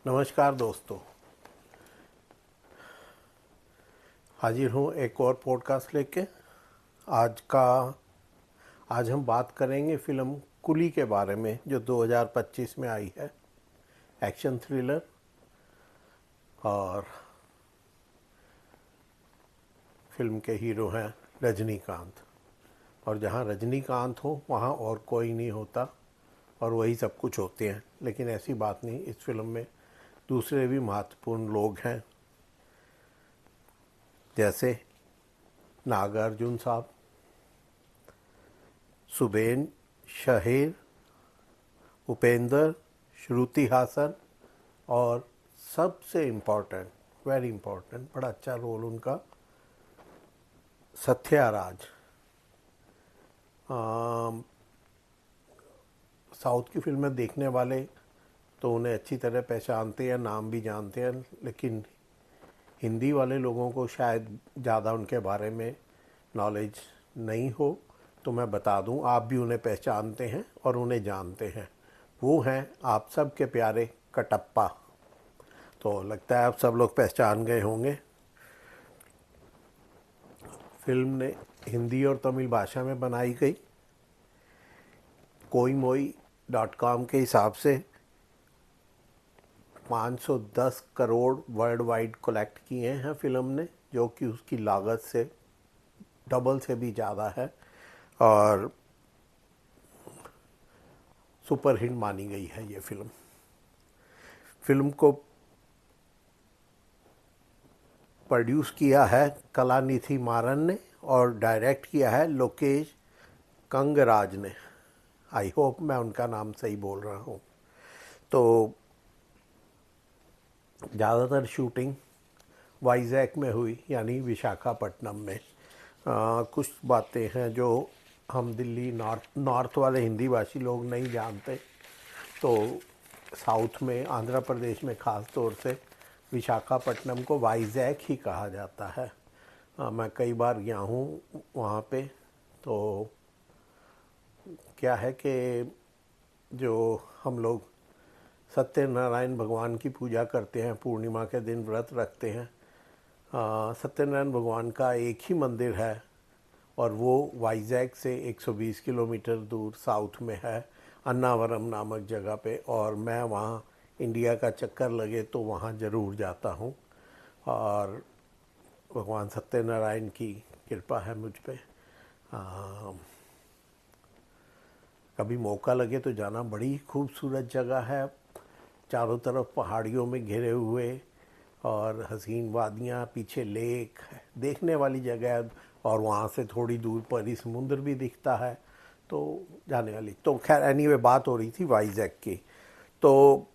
नमस्कार दोस्तों, हाजिर हूँ एक और पॉडकास्ट लेके। आज हम बात करेंगे फ़िल्म कुली के बारे में, जो 2025 में आई है। एक्शन थ्रिलर, और फिल्म के हीरो हैं रजनीकांत। और जहाँ रजनीकांत हो वहाँ और कोई नहीं होता, और वही सब कुछ होते हैं। लेकिन ऐसी बात नहीं, इस फिल्म में दूसरे भी महत्वपूर्ण लोग हैं, जैसे नागार्जुन साहब, सुबेन शहेर, उपेंद्र, श्रुति हासन, और सबसे इम्पोर्टेंट, वेरी इम्पोर्टेंट, बड़ा अच्छा रोल उनका, सत्याराज। साउथ की फिल्में देखने वाले तो उन्हें अच्छी तरह पहचानते हैं, नाम भी जानते हैं, लेकिन हिंदी वाले लोगों को शायद ज़्यादा उनके बारे में नॉलेज नहीं हो। तो मैं बता दूं, आप भी उन्हें पहचानते हैं और उन्हें जानते हैं। वो हैं आप सब के प्यारे कटप्पा। तो लगता है आप सब लोग पहचान गए होंगे। फिल्म ने हिंदी और तमिल भाषा में बनाई गई। कोई मोई.com के हिसाब से 510 करोड़ वर्ल्ड वाइड कलेक्ट किए हैं फिल्म ने, जो कि उसकी लागत से डबल से भी ज़्यादा है, और सुपर हिट मानी गई है ये फिल्म। फिल्म को प्रोड्यूस किया है कलानिधि मारन ने, और डायरेक्ट किया है लोकेश कंगराज ने। आई होप मैं उनका नाम सही बोल रहा हूँ। तो ज़्यादातर शूटिंग वाइजैक में हुई, यानी विशाखापट्टनम में। कुछ बातें हैं जो हम दिल्ली नॉर्थ वाले हिंदी भाषी लोग नहीं जानते। तो साउथ में, आंध्र प्रदेश में ख़ास तौर से विशाखापट्टनम को वाइजैक ही कहा जाता है। मैं कई बार गया हूँ वहाँ पे। तो क्या है कि जो हम लोग सत्यनारायण भगवान की पूजा करते हैं, पूर्णिमा के दिन व्रत रखते हैं, सत्यनारायण भगवान का एक ही मंदिर है, और वो वाइजैक से 120 किलोमीटर दूर साउथ में है, अन्नावरम नामक जगह पे। और मैं वहाँ, इंडिया का चक्कर लगे तो वहाँ ज़रूर जाता हूँ, और भगवान सत्यनारायण की कृपा है मुझ पे। कभी मौका लगे तो जाना। बड़ी खूबसूरत जगह है, चारों तरफ पहाड़ियों में घिरे हुए, और हसीन वादियाँ, पीछे लेक, देखने वाली जगह है। और वहाँ से थोड़ी दूर पर ही समुद्र भी दिखता है, तो जाने वाली। तो खैर, एनीवे, बात हो रही थी वाइजैक की। तो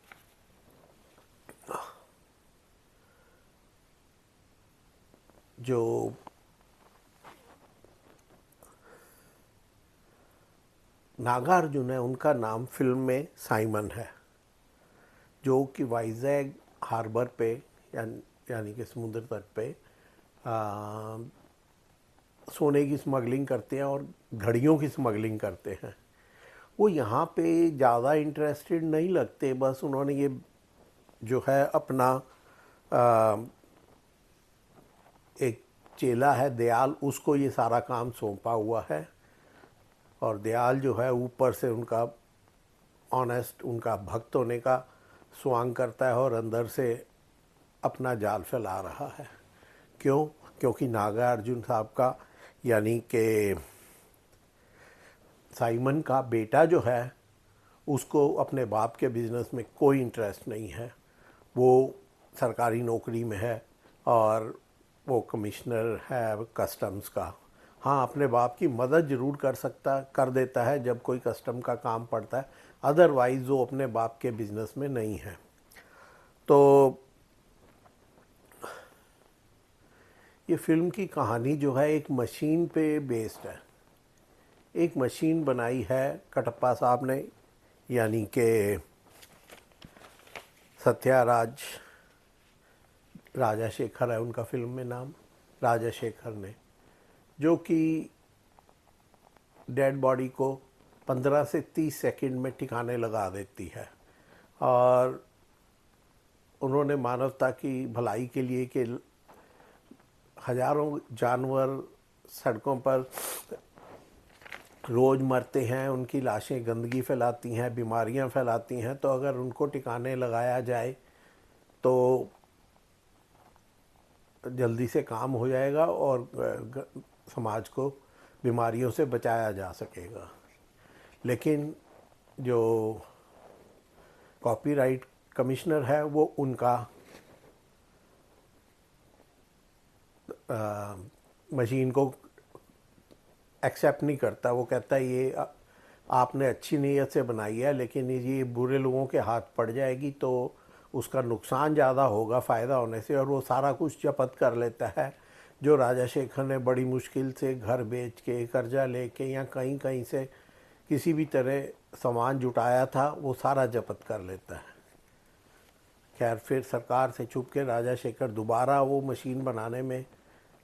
जो नागार्जुन है, उनका नाम फिल्म में साइमन है, जो कि वाइजैक हार्बर पे, यानी कि समुद्र तट पे सोने की स्मगलिंग करते हैं और घड़ियों की स्मगलिंग करते हैं। वो यहाँ पे ज़्यादा इंटरेस्टेड नहीं लगते। बस उन्होंने ये जो है अपना एक चेला है दयाल, उसको ये सारा काम सौंपा हुआ है। और दयाल जो है ऊपर से उनका ऑनेस्ट, उनका भक्त होने का स्वांग करता है, और अंदर से अपना जाल फैला रहा है। क्यों? क्योंकि नागार्जुन साहब का, यानी कि साइमन का बेटा जो है, उसको अपने बाप के बिज़नेस में कोई इंटरेस्ट नहीं है। वो सरकारी नौकरी में है, और वो कमिश्नर है कस्टम्स का। हाँ, अपने बाप की मदद ज़रूर कर देता है जब कोई कस्टम का काम पड़ता है, अदरवाइज़ वो अपने बाप के बिज़नेस में नहीं है। तो ये फिल्म की कहानी जो है, एक मशीन पे बेस्ड है। एक मशीन बनाई है कटप्पा साहब ने, यानी कि सत्याराज, राजा शेखर है उनका फिल्म में नाम, राजा शेखर ने, जो कि डेड बॉडी को 15 से 30 सेकंड में ठिकाने लगा देती है। और उन्होंने मानवता की भलाई के लिए कि हजारों जानवर सड़कों पर रोज़ मरते हैं, उनकी लाशें गंदगी फैलाती हैं, बीमारियां फैलाती हैं, तो अगर उनको ठिकाने लगाया जाए तो जल्दी से काम हो जाएगा और समाज को बीमारियों से बचाया जा सकेगा। लेकिन जो कॉपीराइट कमिश्नर है वो उनका मशीन को एक्सेप्ट नहीं करता। वो कहता है ये आपने अच्छी नीयत से बनाई है, लेकिन ये बुरे लोगों के हाथ पड़ जाएगी तो उसका नुकसान ज़्यादा होगा फ़ायदा होने से, और वो सारा कुछ जब्त कर लेता है। जो राजा शेखर ने बड़ी मुश्किल से घर बेच के, कर्जा लेके या कहीं कहीं से किसी भी तरह सामान जुटाया था, वो सारा जब्त कर लेता है। खैर फिर सरकार से छुप के राजा शेखर दोबारा वो मशीन बनाने में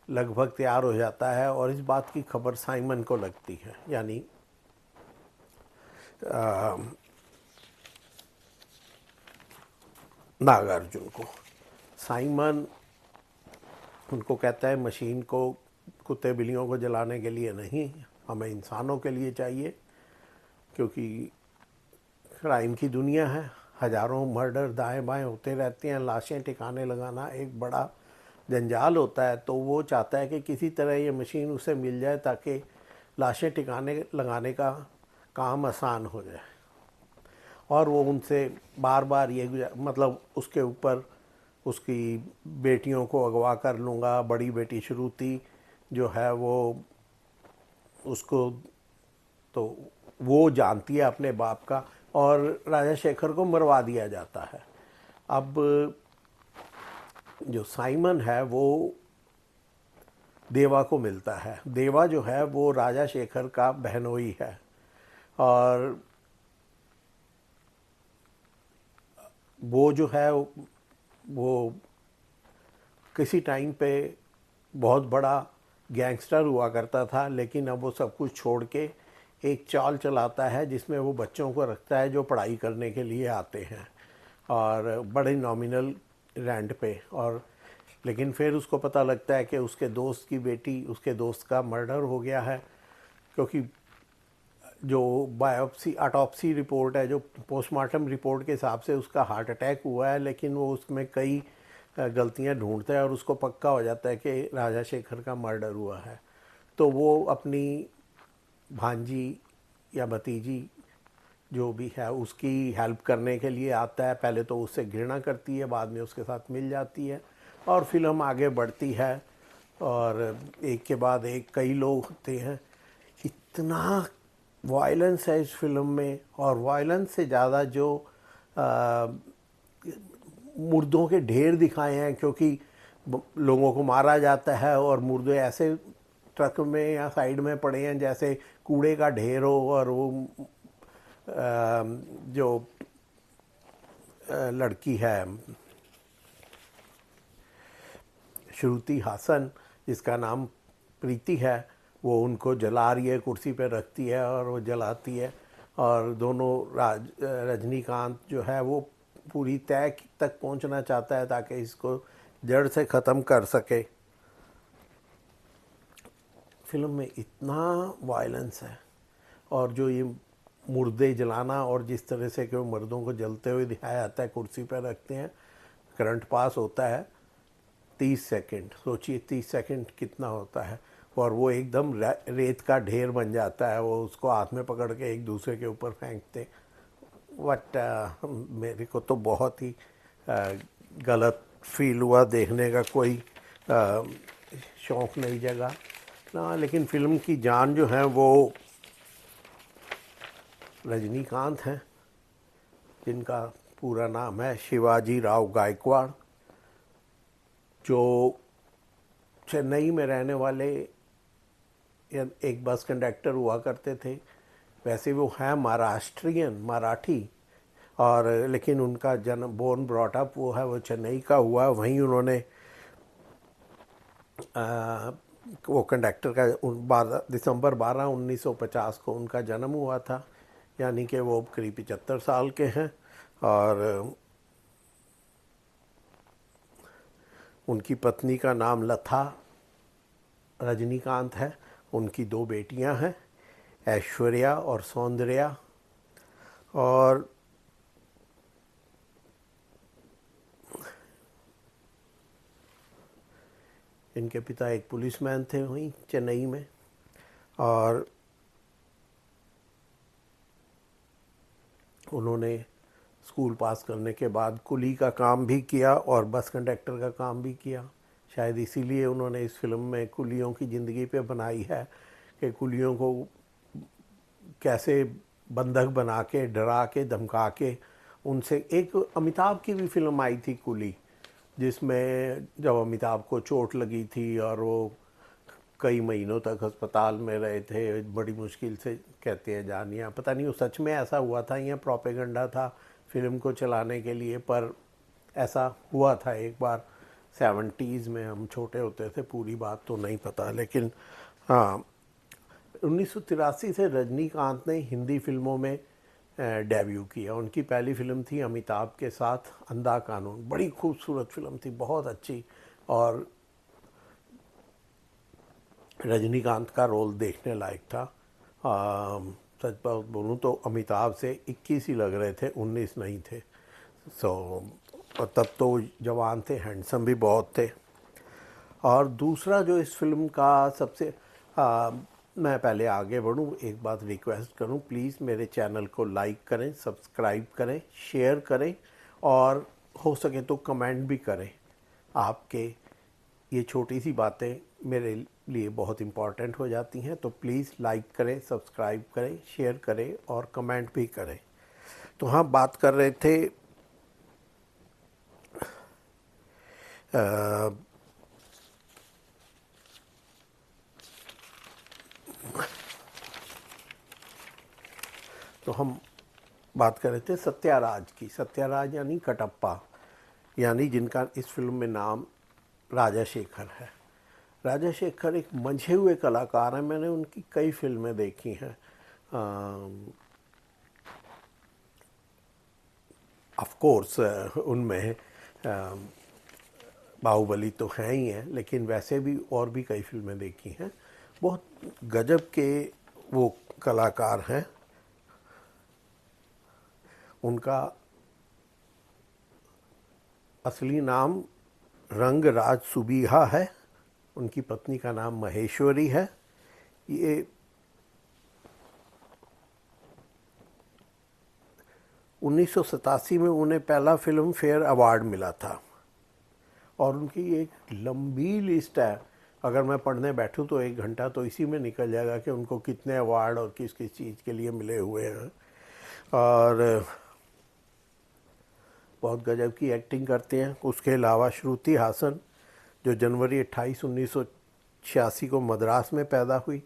लगभग तैयार हो जाता है, और इस बात की खबर साइमन को लगती है, यानी नागार्जुन को। साइमन उनको कहता है मशीन को कुत्ते बिल्लियों को जलाने के लिए नहीं, हमें इंसानों के लिए चाहिए, क्योंकि क्राइम की दुनिया है, हज़ारों मर्डर दाएं बाएं होते रहते हैं, लाशें ठिकाने लगाना एक बड़ा जंजाल होता है। तो वो चाहता है कि किसी तरह ये मशीन उसे मिल जाए ताकि लाशें ठिकाने लगाने का काम आसान हो जाए। और वो उनसे बार बार ये मतलब उसके ऊपर उसकी बेटियों को अगवा कर लूँगा। बड़ी बेटी श्रुति जो है वो उसको तो वो जानती है अपने बाप का, और राजा शेखर को मरवा दिया जाता है। अब जो साइमन है वो देवा को मिलता है। देवा जो है वो राजा शेखर का बहनोई है, और वो जो है वो किसी टाइम पे बहुत बड़ा गैंगस्टर हुआ करता था, लेकिन अब वो सब कुछ छोड़ के एक चाल चलाता है जिसमें वो बच्चों को रखता है जो पढ़ाई करने के लिए आते हैं, और बड़े नॉमिनल रेंट पे। और लेकिन फिर उसको पता लगता है कि उसके दोस्त की बेटी, उसके दोस्त का मर्डर हो गया है, क्योंकि जो बायोप्सी ऑटोप्सी रिपोर्ट है, जो पोस्टमार्टम रिपोर्ट के हिसाब से उसका हार्ट अटैक हुआ है, लेकिन वो उसमें कई गलतियां ढूंढता है और उसको पक्का हो जाता है कि राजा शेखर का मर्डर हुआ है। तो वो अपनी भांजी या भतीजी जो भी है उसकी हेल्प करने के लिए आता है। पहले तो उससे घृणा करती है, बाद में उसके साथ मिल जाती है, और फिल्म आगे बढ़ती है, और एक के बाद एक कई लोग होते हैं। इतना वायलेंस है इस फिल्म में, और वायलेंस से ज़्यादा जो मुर्दों के ढेर दिखाए हैं, क्योंकि लोगों को मारा जाता है और मुर्दे ऐसे ट्रक में या साइड में पड़े हैं जैसे कूड़े का ढेर हो। और वो जो लड़की है श्रुति हासन, जिसका नाम प्रीति है, वो उनको जला रही है, कुर्सी पे रखती है और वो जलाती है। और दोनों रजनीकांत जो है वो पूरी तय तक पहुंचना चाहता है ताकि इसको जड़ से ख़त्म कर सके। फिल्म में इतना वायलेंस है, और जो ये मुर्दे जलाना और जिस तरह से कि वो मर्दों को जलते हुए दिखाया जाता है, कुर्सी पर रखते हैं, करंट पास होता है 30 सेकंड, सोचिए 30 सेकंड कितना होता है, और वो एकदम रेत का ढेर बन जाता है। वो उसको हाथ में पकड़ के एक दूसरे के ऊपर फेंकते। बट मेरे को तो बहुत ही गलत फील हुआ, देखने का कोई शौक़ नहीं जगा ना। लेकिन फिल्म की जान जो है वो रजनीकांत हैं, जिनका पूरा नाम है शिवाजी राव गायकवाड़, जो चेन्नई में रहने वाले एक बस कंडक्टर हुआ करते थे। वैसे वो हैं महाराष्ट्रियन, मराठी, और लेकिन उनका जन्म बोर्न ब्रॉट अप वो है वो चेन्नई का हुआ। वहीं उन्होंने वो कंडक्टर का दिसंबर 12 1950 को उनका जन्म हुआ था, यानी कि वो करीब 75 साल के हैं। और उनकी पत्नी का नाम लता रजनीकांत है। उनकी 2 बेटियां हैं, ऐश्वर्या और सौंदर्या। और इनके पिता एक पुलिसमैन थे वहीं चेन्नई में। और उन्होंने स्कूल पास करने के बाद कुली का काम भी किया और बस कंडक्टर का काम भी किया। शायद इसीलिए उन्होंने इस फिल्म में कुलियों की ज़िंदगी पे बनाई है कि कुलियों को कैसे बंधक बना के, डरा के, धमका के उनसे। एक अमिताभ की भी फिल्म आई थी कुली, जिसमें जब अमिताभ को चोट लगी थी और वो कई महीनों तक अस्पताल में रहे थे, बड़ी मुश्किल से कहते हैं जानिया, पता नहीं वो सच में ऐसा हुआ था या प्रोपेगेंडा था फिल्म को चलाने के लिए, पर ऐसा हुआ था एक बार 70s में। हम छोटे होते थे, पूरी बात तो नहीं पता, लेकिन हाँ 1983 से रजनीकांत ने हिंदी फिल्मों में डेब्यू किया। उनकी पहली फिल्म थी अमिताभ के साथ अंधा कानून। बड़ी खूबसूरत फिल्म थी, बहुत अच्छी। और रजनीकांत का रोल देखने लायक था। सच बात बोलूँ तो अमिताभ से 21 ही लग रहे थे, 19 नहीं थे। और तब तो जवान थे, हैंडसम भी बहुत थे। और दूसरा जो इस फिल्म का सबसे मैं पहले आगे बढ़ूँ, एक बात रिक्वेस्ट करूँ, प्लीज़ मेरे चैनल को लाइक करें, सब्सक्राइब करें, शेयर करें और हो सके तो कमेंट भी करें। आपके ये छोटी सी बातें मेरे लिए बहुत इम्पॉर्टेंट हो जाती हैं, तो प्लीज़ लाइक करें, सब्सक्राइब करें, शेयर करें और कमेंट भी करें। तो हाँ, बात कर रहे थे तो हम बात कर रहे थे सत्याराज की। सत्याराज यानी कटप्पा, यानी जिनका इस फिल्म में नाम राजा शेखर है। राजा शेखर एक मंझे हुए कलाकार हैं। मैंने उनकी कई फिल्में देखी हैं। ऑफ कोर्स उनमें बाहुबली तो है ही है, लेकिन वैसे भी और भी कई फिल्में देखी हैं। बहुत गजब के वो कलाकार हैं। उनका असली नाम रंगराज सुबीहा है। उनकी पत्नी का नाम महेश्वरी है। ये 1987 में उन्हें पहला फिल्म फेयर अवार्ड मिला था। और उनकी एक लंबी लिस्ट है, अगर मैं पढ़ने बैठूं तो 1 घंटा तो इसी में निकल जाएगा कि उनको कितने अवार्ड और किस किस चीज़ के लिए मिले हुए हैं। और बहुत गजब की एक्टिंग करते हैं। उसके अलावा श्रुति हासन, जो जनवरी 28, 1986 को मद्रास में पैदा हुई।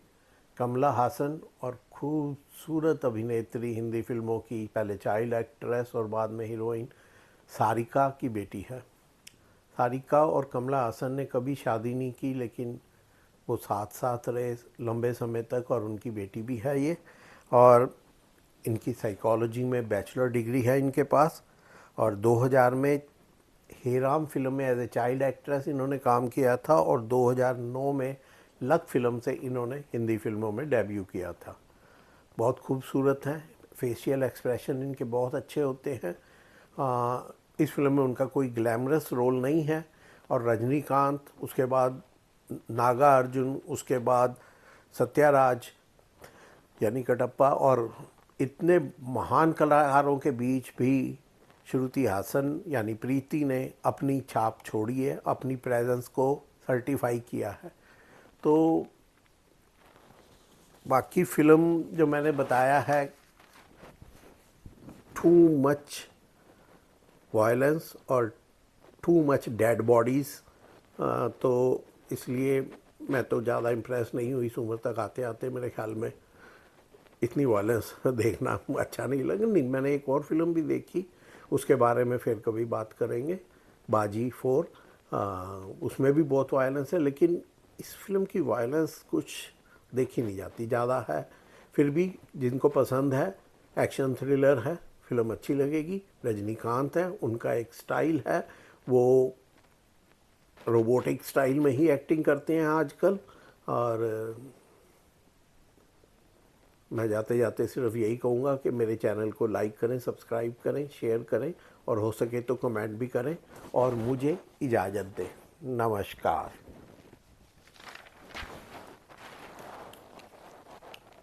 कमला हासन, और खूबसूरत अभिनेत्री, हिंदी फिल्मों की पहले चाइल्ड एक्ट्रेस और बाद में हीरोइन, सारिका की बेटी है। सारिका और कमला हासन ने कभी शादी नहीं की, लेकिन वो साथ साथ रहे लंबे समय तक, और उनकी बेटी भी है ये। और इनकी साइकोलॉजी में बैचलर डिग्री है इनके पास। और 2000 में हेराम फिल्म में एज ए चाइल्ड एक्ट्रेस इन्होंने काम किया था, और 2009 में लक फिल्म से इन्होंने हिंदी फिल्मों में डेब्यू किया था। बहुत खूबसूरत हैं, फेशियल एक्सप्रेशन इनके बहुत अच्छे होते हैं। इस फिल्म में उनका कोई ग्लैमरस रोल नहीं है। और रजनीकांत, उसके बाद नागा अर्जुन, उसके बाद सत्याराज यानी कटप्पा, और इतने महान कलाकारों के बीच भी श्रुति हासन यानी प्रीति ने अपनी छाप छोड़ी है, अपनी प्रेजेंस को सर्टिफाई किया है। तो बाकी फिल्म जो मैंने बताया है, टू मच वायलेंस और टू मच डेड बॉडीज़, तो इसलिए मैं तो ज़्यादा इम्प्रेस नहीं हुई। इस उम्र तक आते आते मेरे ख्याल में इतनी वायलेंस देखना अच्छा नहीं लगा। नहीं, मैंने एक और फिल्म भी देखी, उसके बारे में फिर कभी बात करेंगे, बाजी 4। उसमें भी बहुत वायलेंस है, लेकिन इस फिल्म की वायलेंस कुछ देखी नहीं जाती, ज़्यादा है। फिर भी जिनको पसंद है, एक्शन थ्रिलर है, फिल्म अच्छी लगेगी। रजनीकांत है, उनका एक स्टाइल है, वो रोबोटिक स्टाइल में ही एक्टिंग करते हैं आजकल। और मैं जाते जाते सिर्फ यही कहूँगा कि मेरे चैनल को लाइक करें, सब्सक्राइब करें, शेयर करें और हो सके तो कमेंट भी करें और मुझे इजाज़त दें। नमस्कार।